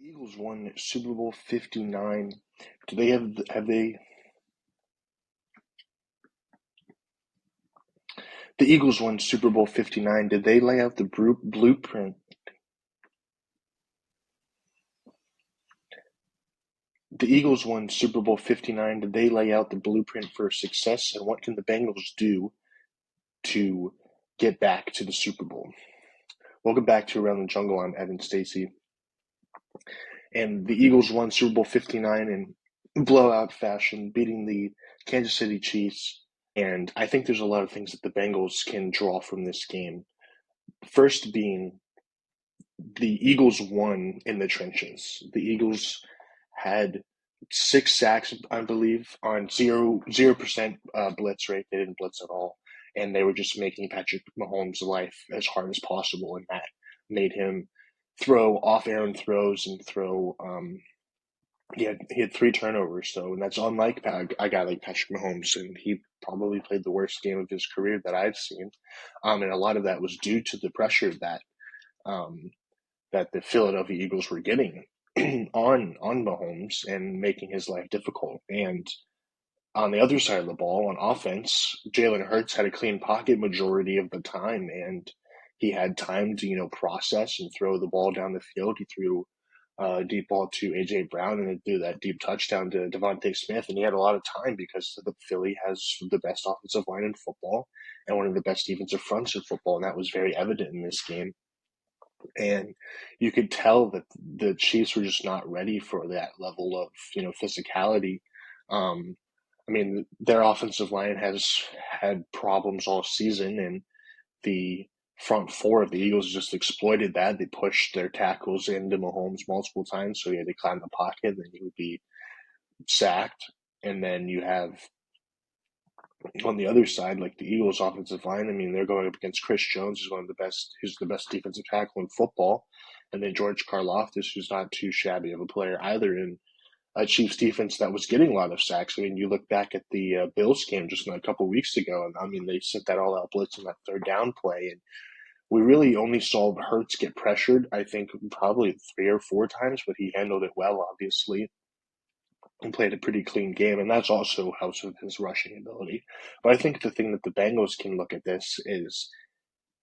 Eagles won Super Bowl 59. Do they have they The Eagles won Super Bowl 59. Did they lay out the blueprint? The Eagles won Super Bowl 59. Did they lay out the blueprint for success, and what can the Bengals do to get back to the Super Bowl? Welcome back to Around the Jungle. I'm Evan Stacy. And the Eagles won Super Bowl 59 in blowout fashion, beating the Kansas City Chiefs. And I think there's a lot of things that the Bengals can draw from this game. First being the Eagles won in the trenches. The Eagles had 6 sacks, I believe, on 0% blitz rate. They didn't blitz at all, and they were just making Patrick Mahomes' life as hard as possible, and that made him throw off-errand throws and throw. He had 3 turnovers, and that's unlike a guy like Patrick Mahomes, and he probably played the worst game of his career that I've seen, and a lot of that was due to the pressure um, that the Philadelphia Eagles were getting on Mahomes and making his life difficult. And on the other side of the ball, on offense, Jalen Hurts had a clean pocket majority of the time, and he had time to process and throw the ball down the field. He threw a deep ball to AJ Brown and then threw that deep touchdown to Devontae Smith, and he had a lot of time because the Philly has the best offensive line in football and one of the best defensive fronts in football, and that was very evident in this game. And you could tell that the Chiefs were just not ready for that level of physicality. I mean, their offensive line has had problems all season, and the front four of the Eagles just exploited that. They pushed their tackles into Mahomes multiple times, so he had to climb the pocket, and then he would be sacked. And then you have on the other side, like the Eagles' offensive line, I mean, they're going up against Chris Jones, who's one of the best, who's the best defensive tackle in football, and then George Karlaftis, who's not too shabby of a player either in a Chiefs defense that was getting a lot of sacks. I mean, you look back at the Bills game just a couple weeks ago, and I mean, they sent that all-out blitz in that third down play, and we really only saw Hurts get pressured, I think, probably 3 or 4 times, but he handled it well, obviously, and played a pretty clean game, and that's also helps with his rushing ability. But I think the thing that the Bengals can look at this is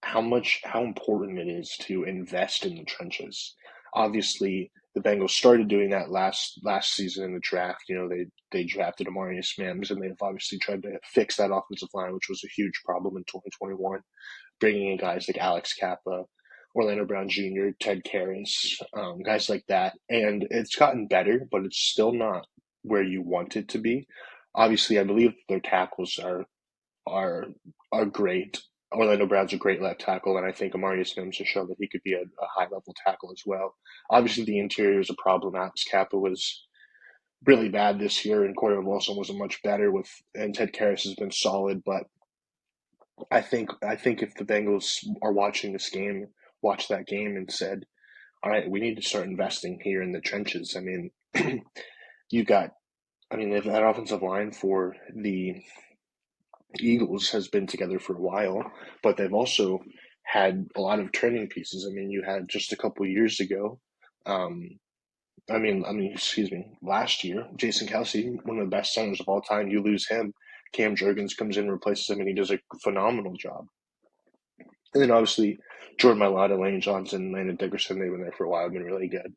how important it is to invest in the trenches. Obviously, the Bengals started doing that last season in the draft. They drafted Amarius Mims, and they've obviously tried to fix that offensive line, which was a huge problem in 2021, bringing in guys like Alex Kappa, Orlando Brown Jr., Ted Karras, guys like that. And it's gotten better, but it's still not where you want it to be. Obviously, I believe their tackles are great. Orlando Brown's a great left tackle, and I think Amarius Mims has shown that he could be a high-level tackle as well. Obviously, the interior is a problem. Alex Kappa was really bad this year, and Cordell Wilson wasn't much better and Ted Karras has been solid. But I think if the Bengals are watch that game and said, all right, we need to start investing here in the trenches. I mean, you got, I mean, that offensive line for the Eagles has been together for a while, but they've also had a lot of turning pieces. I mean, you had just a couple of years ago, um, excuse me, last year, Jason Kelsey, one of the best centers of all time, you lose him. Cam Jurgens comes in, replaces him, and he does a phenomenal job. And then obviously Jordan Mailata, Lane Johnson, Landon Dickerson, they've been there for a while, have been really good.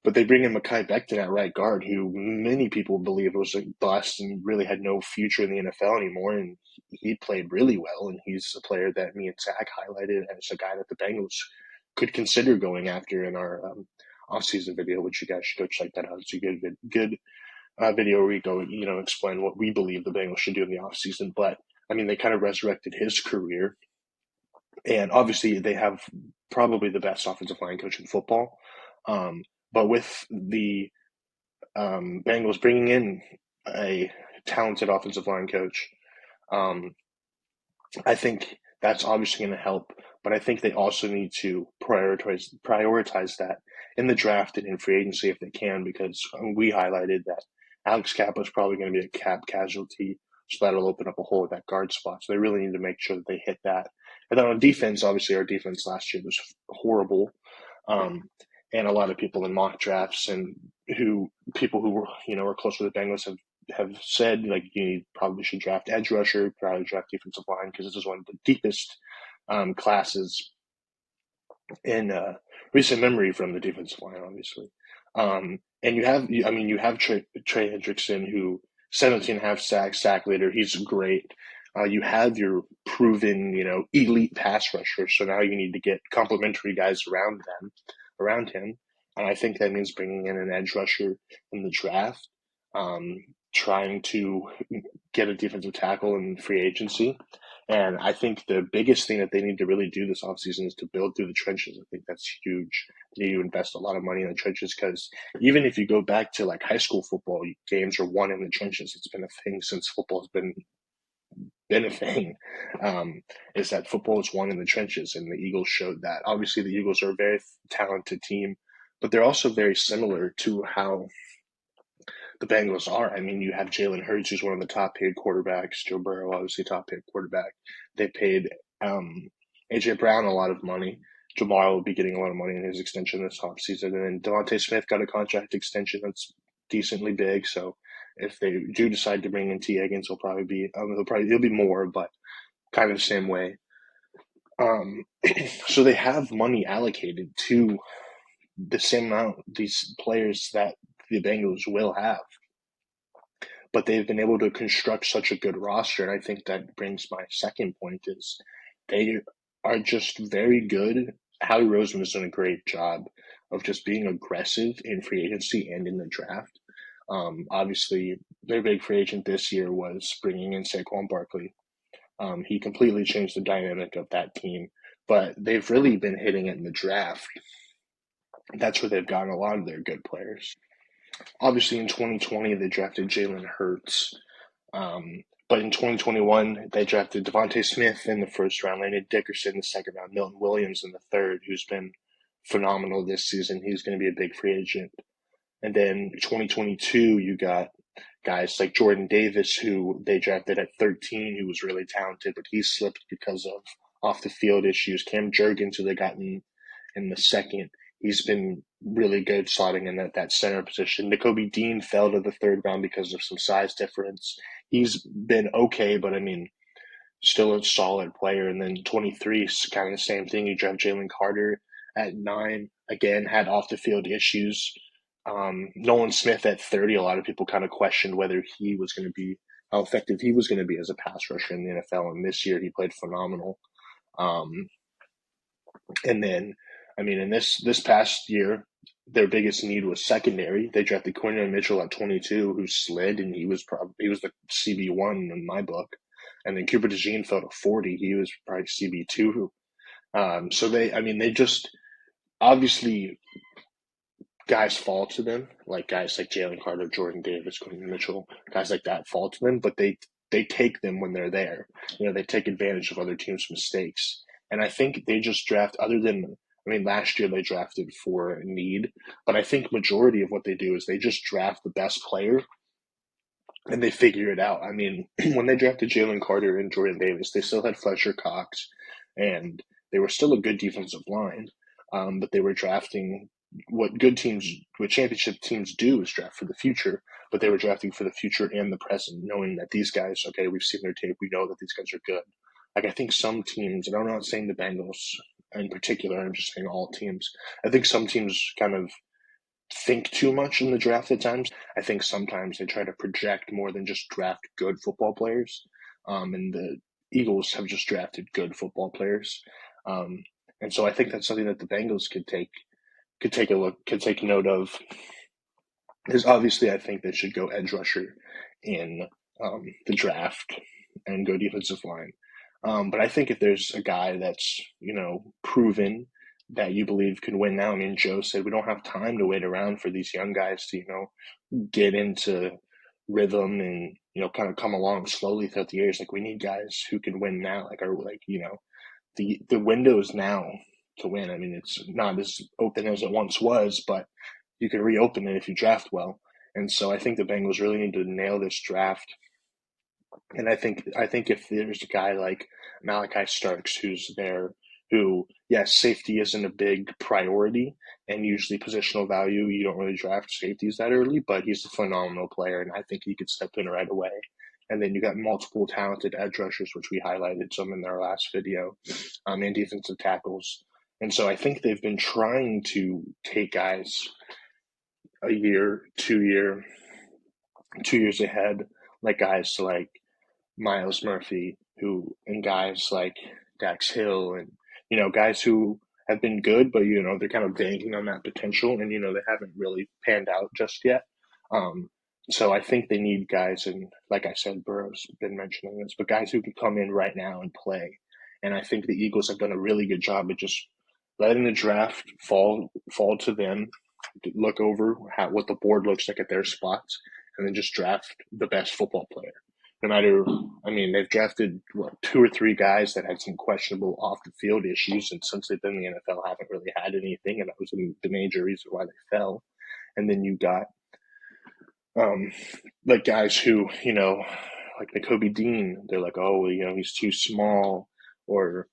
But they bring in Mekhi Becton at right guard, who many people believe was a bust and really had no future in the NFL anymore. And he played really well. And he's a player that me and Zach highlighted as a guy that the Bengals could consider going after in our offseason video, which you guys should go check that out. It's a good video where we go, explain what we believe the Bengals should do in the offseason. But I mean, they kind of resurrected his career. And obviously, they have probably the best offensive line coach in football. But with the Bengals bringing in a talented offensive line coach, I think that's obviously going to help. But I think they also need to prioritize that in the draft and in free agency if they can, because we highlighted that Alex Kappa is probably going to be a cap casualty, so that'll open up a hole at that guard spot. So they really need to make sure that they hit that. And then on defense, obviously our defense last year was horrible. Um, and a lot of people in mock drafts and who people who were are close to the Bengals have said like you probably should draft edge rusher, probably draft defensive line because this is one of the deepest classes in recent memory from the defensive line, obviously. And you have Trey Hendrickson, who 17.5 sacks, sack leader. He's great. You have your proven, elite pass rusher. So now you need to get complementary guys around him. And I think that means bringing in an edge rusher in the draft, trying to get a defensive tackle in free agency. And I think the biggest thing that they need to really do this offseason is to build through the trenches. I think that's huge. They need to invest a lot of money in the trenches because even if you go back to like high school football, games are won in the trenches. It's been a thing since football's been a thing. Is that football is won in the trenches, and the Eagles showed that. Obviously, the Eagles are a very talented team, but they're also very similar to how the Bengals are. I mean, you have Jalen Hurts, who's one of the top paid quarterbacks. Joe Burrow, obviously top paid quarterback. They paid AJ Brown a lot of money. Jamar will be getting a lot of money in his extension this offseason. And then Devontae Smith got a contract extension that's decently big. So if they do decide to bring in T. Higgins, he'll be more, but kind of the same way. So they have money allocated to the same amount these players that the Bengals will have. But they've been able to construct such a good roster, and I think that brings my second point is they are just very good. Howie Roseman has done a great job of just being aggressive in free agency and in the draft. Obviously, their big free agent this year was bringing in Saquon Barkley. He completely changed the dynamic of that team, but they've really been hitting it in the draft. That's where they've gotten a lot of their good players. Obviously, in 2020, they drafted Jalen Hurts. But in 2021, they drafted Devontae Smith in the first round, Landon Dickerson in the second round, Milton Williams in the third, who's been phenomenal this season. He's going to be a big free agent. And then 2022, you got guys like Jordan Davis, who they drafted at 13, who was really talented, but he slipped because of off the field issues. Cam Jurgens, who they got in the second, he's been really good slotting in that center position. Nakobe Dean fell to the third round because of some size difference. He's been okay, but I mean, still a solid player. And then 23 is kind of the same thing. You draft Jalen Carter at 9, again, had off the field issues. Nolan Smith at 30, a lot of people kind of questioned whether he was going to be, how effective he was going to be as a pass rusher in the NFL. And this year he played phenomenal. And then, I mean, in this past year, their biggest need was secondary. They drafted Quinton Mitchell at 22, who slid, and he was the CB1 in my book. And then Cooper DeJean fell to 40. He was probably CB2. So they just obviously guys fall to them, like guys like Jalen Carter, Jordan Davis, Quinton Mitchell, guys like that fall to them, but they take them when they're there. They take advantage of other teams' mistakes. And I think they just draft, last year they drafted for need, but I think majority of what they do is they just draft the best player and they figure it out. I mean, when they drafted Jalen Carter and Jordan Davis, they still had Fletcher Cox, and they were still a good defensive line, but they were drafting what championship teams do is draft for the future, but they were drafting for the future and the present, knowing that these guys, okay, we've seen their tape, we know that these guys are good. Like, I think some teams, and I'm not saying the Bengals in particular, I'm just saying all teams, I think some teams kind of think too much in the draft at times. I think sometimes they try to project more than just draft good football players. And the Eagles have just drafted good football players. And so I think that's something that the Bengals could take note of. Because obviously I think they should go edge rusher in the draft and go defensive line. But I think if there's a guy that's, proven that you believe could win now, I mean, Joe said we don't have time to wait around for these young guys to, get into rhythm and, kind of come along slowly throughout the years. Like, we need guys who can win now. The window is now to win. I mean, it's not as open as it once was, but you can reopen it if you draft well. And so I think the Bengals really need to nail this draft. And I think if there's a guy like Malachi Starks who's there, who yes, safety isn't a big priority, and usually positional value, you don't really draft safeties that early, but he's a phenomenal player, and I think he could step in right away. And then you got multiple talented edge rushers, which we highlighted some in our last video, and defensive tackles. And so I think they've been trying to take guys a year, 2 years ahead, like guys like Miles Murphy, who and guys like Dax Hill, and guys who have been good, but they're kind of banking on that potential, and they haven't really panned out just yet. Um, so I think they need guys, and like I said, Burrow's been mentioning this, but guys who can come in right now and play. And I think the Eagles have done a really good job of just letting the draft fall to them, to look over what the board looks like at their spots, and then just draft the best football player. No matter, I mean, they've drafted two or three guys that had some questionable off the field issues, and since they've been in the NFL, haven't really had anything, and that was the major reason why they fell. And then you got like guys who, like Nakobe Dean, they're like, oh, he's too small, or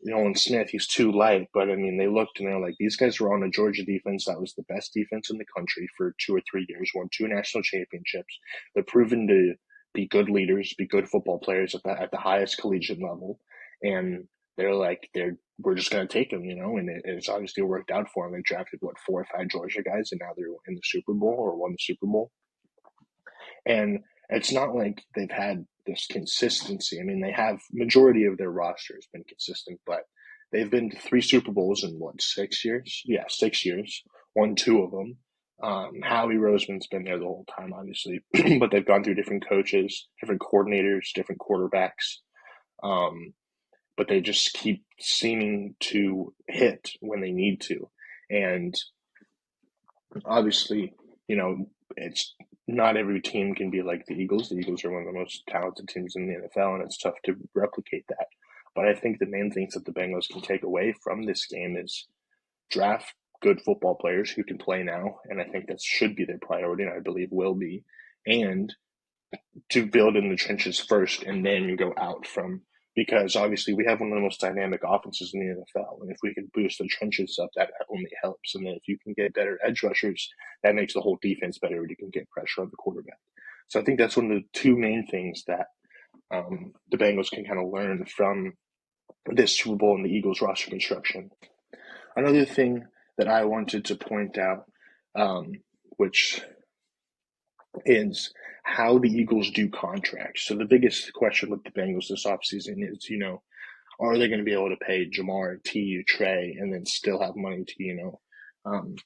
Nolan Smith, he's too light. But I mean, they looked and they're like, these guys were on a Georgia defense that was the best defense in the country for 2 or 3 years, won 2 national championships. They're proven to be good leaders, be good football players at the highest collegiate level, and they're like, we're just going to take them, and it's obviously worked out for them. They drafted 4 or 5 Georgia guys, and now they're in the Super Bowl or won the Super Bowl. And it's not like they've had this consistency. I mean, they have majority of their roster has been consistent, but they've been to 3 Super Bowls in 6 years? Yeah, 6 years. Won 2 of them. Howie Roseman's been there the whole time, obviously, but they've gone through different coaches, different coordinators, different quarterbacks. Um, but they just keep seeming to hit when they need to. And obviously, it's not every team can be like the Eagles. The Eagles are one of the most talented teams in the NFL, and it's tough to replicate that. But I think the main things that the Bengals can take away from this game is draft good football players who can play now, and I think that should be their priority, and I believe will be, and to build in the trenches first and then go out from, because obviously we have one of the most dynamic offenses in the NFL, and if we can boost the trenches up, that only helps. And then if you can get better edge rushers, that makes the whole defense better, and you can get pressure on the quarterback. So I think that's one of the two main things that the Bengals can kind of learn from this Super Bowl and the Eagles roster construction. Another thing that I wanted to point out, which is how the Eagles do contracts. So the biggest question with the Bengals this offseason is, are they going to be able to pay Jamar, T, Trey, and then still have money to, um,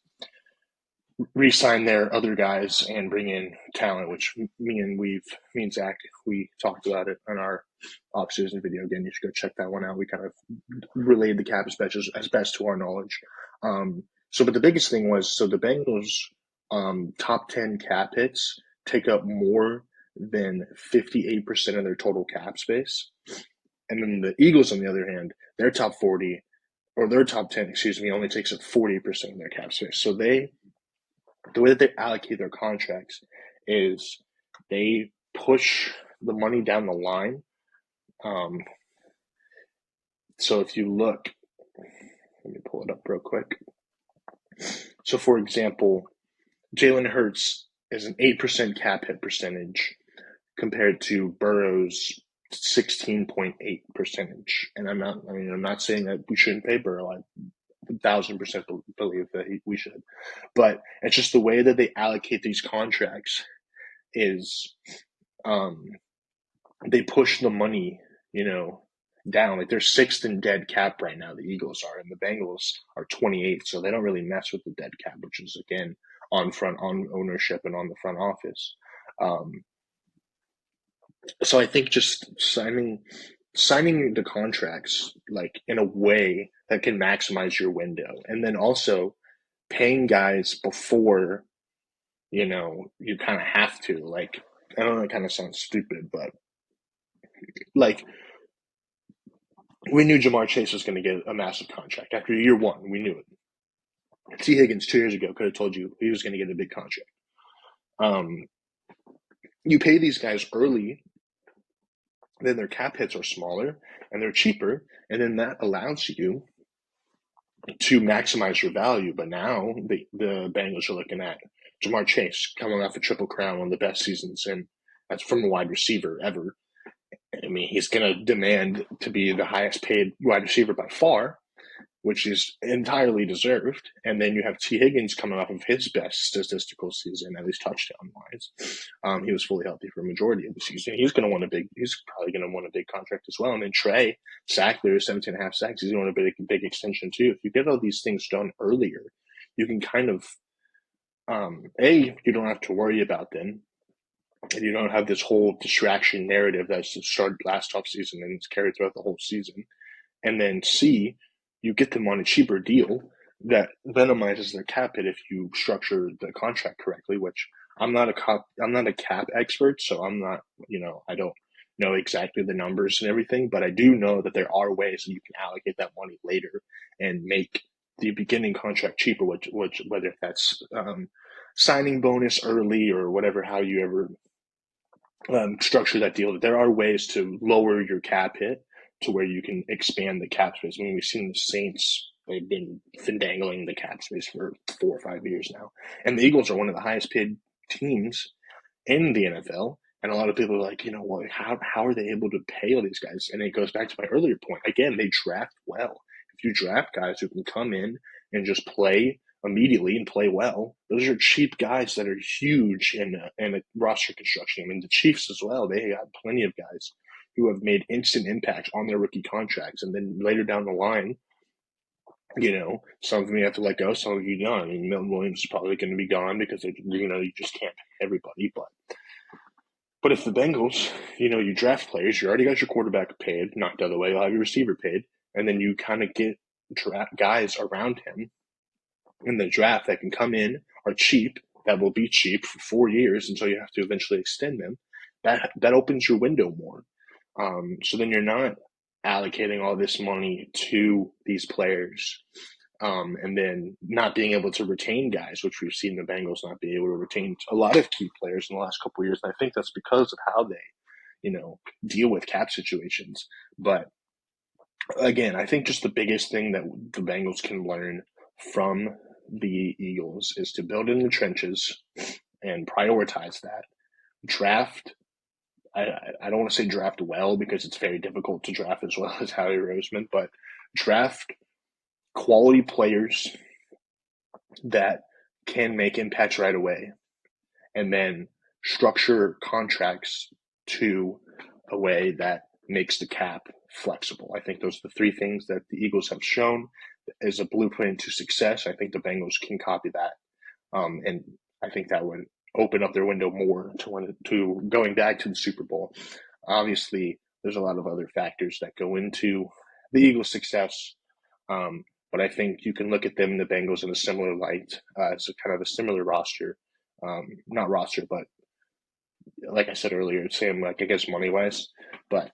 re-sign their other guys and bring in talent, which me and Zach, we talked about it on our offseason video. Again, you should go check that one out. We kind of relayed the cap as best to our knowledge. But the biggest thing was, so the Bengals top 10 cap hits take up more than 58% of their total cap space. And then the Eagles, on the other hand, their top 40 or their top 10, only takes up 40% of their cap space. So the way that they allocate their contracts is they push the money down the line. So if you look, let me pull it up real quick. So for example, Jalen Hurts is an 8% cap hit percentage compared to Burrow's 16.8 percentage. And I'm not saying that we shouldn't pay Burrow. I 1,000% believe that we should. But it's just the way that they allocate these contracts is they push the money, down. Like they're sixth in dead cap right now, the Eagles are, and the Bengals are 28th, so they don't really mess with the dead cap, which is again on ownership and on the front office. So I think just signing the contracts like in a way that can maximize your window, and then also paying guys before you kind of have to. Like, I don't know, it kind of sounds stupid, but like, we knew Jamar Chase was going to get a massive contract after year one. We knew it. T. Higgins 2 years ago could have told you he was going to get a big contract. You pay these guys early, then their cap hits are smaller and they're cheaper, and then that allows you to maximize your value. But now the Bengals are looking at Jamar Chase coming off a triple crown, one of the best seasons, and that's from a wide receiver ever. I mean, he's going to demand to be the highest paid wide receiver by far, which is entirely deserved. And then you have T. Higgins coming off of his best statistical season, at least touchdown wise. He was fully healthy for a majority of the season. He's probably going to want a big contract as well. And then Trey Sackler, 17 and a half sacks, he's going to want a big extension too. If you get all these things done earlier, you can kind of, you don't have to worry about them. And you don't have this whole distraction narrative that's started last offseason and it's carried throughout the whole season. And then C, you get them on a cheaper deal that minimizes their cap hit if you structure the contract correctly, which I'm not a cap expert, so I'm not, I don't know exactly the numbers and everything, but I do know that there are ways that you can allocate that money later and make the beginning contract cheaper, which whether that's signing bonus early or whatever, how you ever structure that deal. There are ways to lower your cap hit to where you can expand the cap space. I mean, we've seen the Saints, they've been findangling the cap space for 4 or 5 years now. And the Eagles are one of the highest paid teams in the NFL. And a lot of people are like, how are they able to pay all these guys? And it goes back to my earlier point. Again, they draft well. If you draft guys who can come in and just play immediately and play well, those are cheap guys that are huge in a roster construction. I mean, the Chiefs as well, they got plenty of guys who have made instant impact on their rookie contracts. And then later down the line, some of them you have to let go, some of you don't. I mean, Milton Williams is probably going to be gone because, you just can't pay everybody. But if the Bengals, you draft players, you already got your quarterback paid, not the other way, you'll have your receiver paid, and then you kind of get guys around him in the draft that can come in, are cheap, that will be cheap for 4 years until you have to eventually extend them. That opens your window more. So then you're not allocating all this money to these players and then not being able to retain guys, which we've seen the Bengals not be able to retain a lot of key players in the last couple of years. And I think that's because of how they, deal with cap situations. But again, I think just the biggest thing that the Bengals can learn from the Eagles is to build in the trenches and prioritize that. Draft. I don't want to say draft well because it's very difficult to draft as well as Howie Roseman, but draft quality players that can make impacts right away and then structure contracts to a way that makes the cap flexible. I think those are the 3 things that the Eagles have shown as a blueprint to success. I think the Bengals can copy that. And I think that would open up their window more to going back to the Super Bowl. Obviously, there's a lot of other factors that go into the Eagles' success. But I think you can look at them, the Bengals, in a similar light. It's kind of a similar roster. Not roster, but like I said earlier, same, I guess, money-wise. But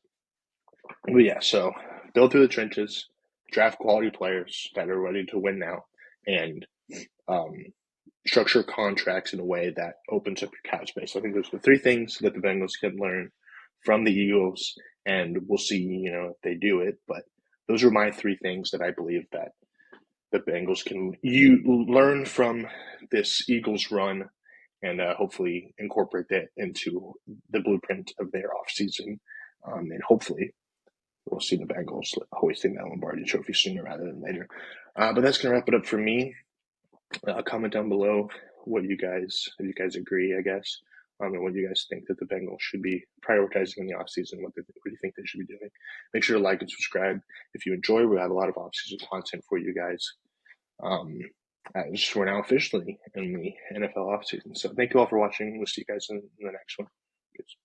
yeah, so build through the trenches, draft quality players that are ready to win now, and structure contracts in a way that opens up your cap space. I think those are the 3 things that the Bengals can learn from the Eagles, and we'll see, if they do it. But those are my 3 things that I believe that the Bengals can learn from this Eagles run and hopefully incorporate that into the blueprint of their offseason. And hopefully we'll see the Bengals hoisting that Lombardi trophy sooner rather than later. But that's going to wrap it up for me. Comment down below if you guys agree, I guess, and what you guys think that the Bengals should be prioritizing in the offseason, what do you think they should be doing. Make sure to like and subscribe if you enjoy. We have a lot of offseason content for you guys as we're now officially in the NFL offseason. So thank you all for watching. We'll see you guys in the next one. Peace.